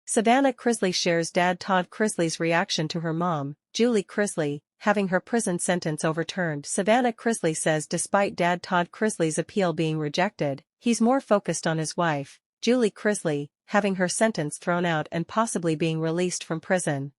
Savannah Chrisley shares dad Todd Chrisley's reaction to her mom, Julie Chrisley, having her prison sentence overturned. Savannah Chrisley says despite dad Todd Chrisley's appeal being rejected, he's more focused on his wife, Julie Chrisley, having her sentence thrown out and possibly being released from prison.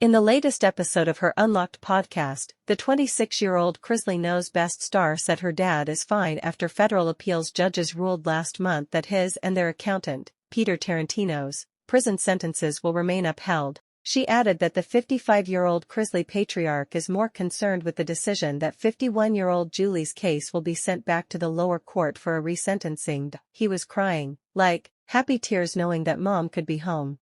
In the latest episode of her Unlocked podcast, the 26-year-old Chrisley Knows Best star said her dad is fine after federal appeals judges ruled last month that his and their accountant, Peter Tarantino's, prison sentences will remain upheld. She added that the 55-year-old Chrisley patriarch is more concerned with the decision that 51-year-old Julie's case will be sent back to the lower court for a resentencing. He was crying, like, happy tears knowing that mom could be home.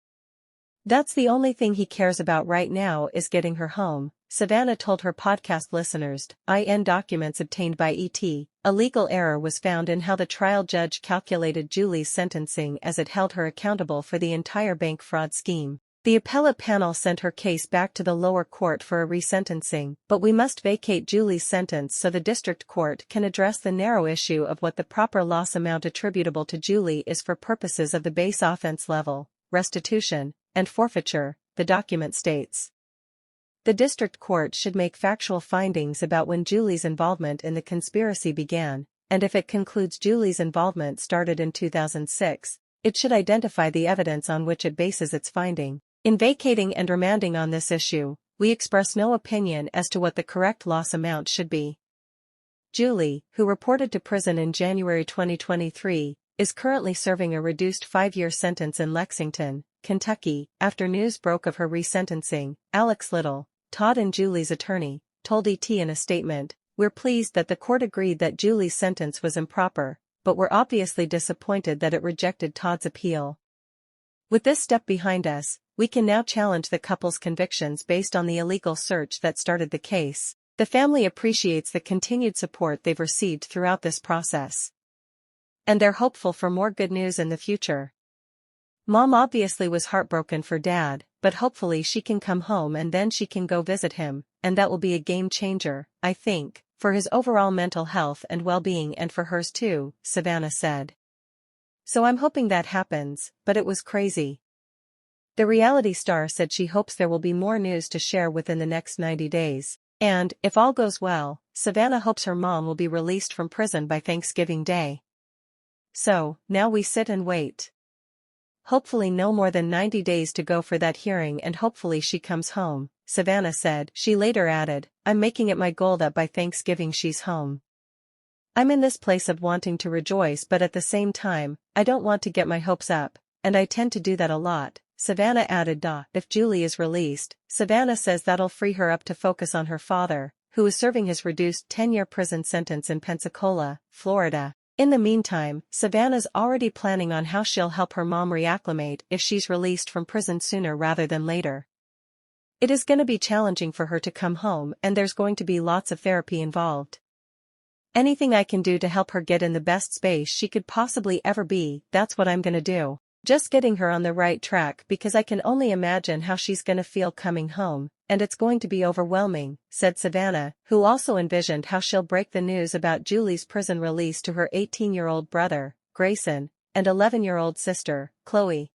That's the only thing he cares about right now is getting her home, Savannah told her podcast listeners. In documents obtained by ET, a legal error was found in how the trial judge calculated Julie's sentencing as it held her accountable for the entire bank fraud scheme. The appellate panel sent her case back to the lower court for a resentencing, but we must vacate Julie's sentence so the district court can address the narrow issue of what the proper loss amount attributable to Julie is for purposes of the base offense level, restitution, and forfeiture, the document states. The district court should make factual findings about when Julie's involvement in the conspiracy began, and if it concludes Julie's involvement started in 2006, it should identify the evidence on which it bases its finding. In vacating and remanding on this issue, we express no opinion as to what the correct loss amount should be. Julie, who reported to prison in January 2023, is currently serving a reduced 5-year sentence in Lexington, Kentucky, after news broke of her resentencing. Alex Little, Todd and Julie's attorney, told ET in a statement, "We're pleased that the court agreed that Julie's sentence was improper, but we're obviously disappointed that it rejected Todd's appeal. With this step behind us, we can now challenge the couple's convictions based on the illegal search that started the case. The family appreciates the continued support they've received throughout this process. And they're hopeful for more good news in the future. Mom obviously was heartbroken for Dad, but hopefully she can come home and then she can go visit him, and that will be a game changer, I think, for his overall mental health and well-being and for hers too," Savannah said. "So I'm hoping that happens, but it was crazy." The reality star said she hopes there will be more news to share within the next 90 days, and, if all goes well, Savannah hopes her mom will be released from prison by Thanksgiving Day. "So, now we sit and wait. Hopefully no more than 90 days to go for that hearing and hopefully she comes home," Savannah said. She later added, "I'm making it my goal that by Thanksgiving she's home. I'm in this place of wanting to rejoice but at the same time, I don't want to get my hopes up, and I tend to do that a lot," Savannah added. If Julie is released, Savannah says that'll free her up to focus on her father, who is serving his reduced 10-year prison sentence in Pensacola, Florida. In the meantime, Savannah's already planning on how she'll help her mom reacclimate if she's released from prison sooner rather than later. It is going to be challenging for her to come home and there's going to be lots of therapy involved. Anything I can do to help her get in the best space she could possibly ever be, that's what I'm going to do. Just getting her on the right track because I can only imagine how she's going to feel coming home, and it's going to be overwhelming," said Savannah, who also envisioned how she'll break the news about Julie's prison release to her 18-year-old brother, Grayson, and 11-year-old sister, Chloe.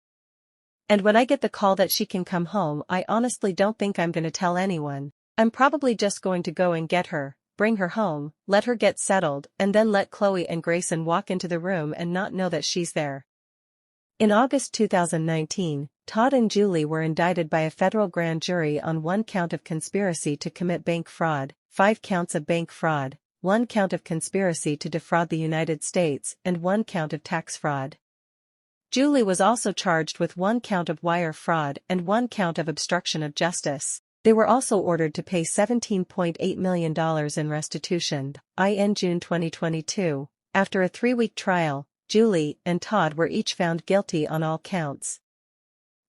"And when I get the call that she can come home, I honestly don't think I'm going to tell anyone. I'm probably just going to go and get her, bring her home, let her get settled, and then let Chloe and Grayson walk into the room and not know that she's there." In August 2019, Todd and Julie were indicted by a federal grand jury on 1 count of conspiracy to commit bank fraud, 5 counts of bank fraud, 1 count of conspiracy to defraud the United States, and 1 count of tax fraud. Julie was also charged with 1 count of wire fraud and 1 count of obstruction of justice. They were also ordered to pay $17.8 million in restitution. In June 2022, after a 3-week trial, Julie and Todd were each found guilty on all counts.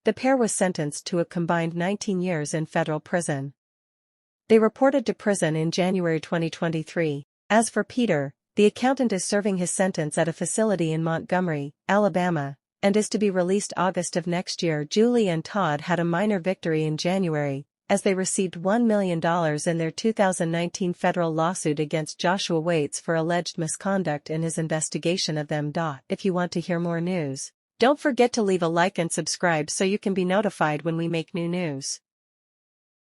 The pair was sentenced to a combined 19 years in federal prison. They reported to prison in January 2023. As for Peter, the accountant is serving his sentence at a facility in Montgomery, Alabama, and is to be released August of next year. Julie and Todd had a minor victory in January, as they received $1 million in their 2019 federal lawsuit against Joshua Waits for alleged misconduct in his investigation of them. If you want to hear more news, Don't forget to leave a like and subscribe so you can be notified when we make new news.